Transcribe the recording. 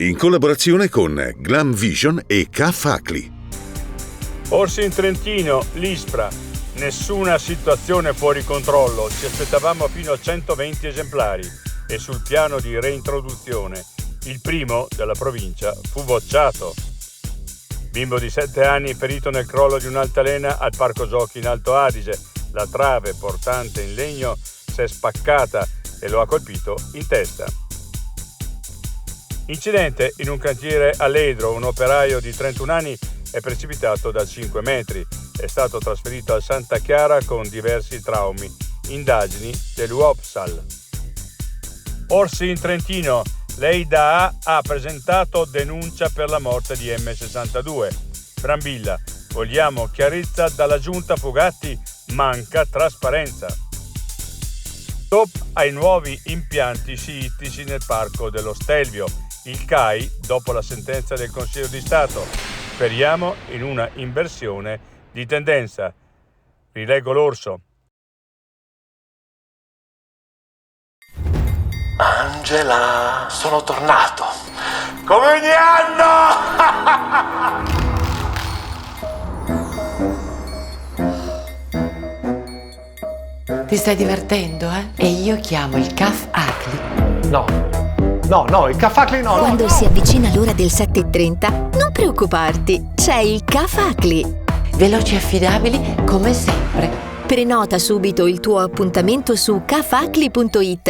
in collaborazione con Glam Vision e K-Facli. Orsi in Trentino, l'ISPRA. Nessuna situazione fuori controllo, ci aspettavamo fino a 120 esemplari e sul piano di reintroduzione il primo della provincia fu bocciato. Bimbo di 7 anni ferito nel crollo di un'altalena al Parco Giochi in Alto Adige. La trave portante in legno si è spaccata e lo ha colpito in testa. Incidente in un cantiere a Ledro, un operaio di 31 anni è precipitato da 5 metri. È stato trasferito a Santa Chiara con diversi traumi. Indagini dell'UOPSAL. Orsi in Trentino. L'EIDA ha presentato denuncia per la morte di M62. Brambilla. Vogliamo chiarezza dalla giunta Fugatti. Manca trasparenza. Stop ai nuovi impianti sciitici nel parco dello Stelvio. Il CAI dopo la sentenza del Consiglio di Stato. Speriamo in una inversione di tendenza. Rileggo l'orso. Angela, sono tornato. Come ogni anno! Ti stai divertendo, eh? E io chiamo il K-Facli. No, il K-Facli no. Quando si avvicina l'ora del 7:30, non preoccuparti, c'è il K-Facli. Veloci e affidabili come sempre. Prenota subito il tuo appuntamento su kfacli.it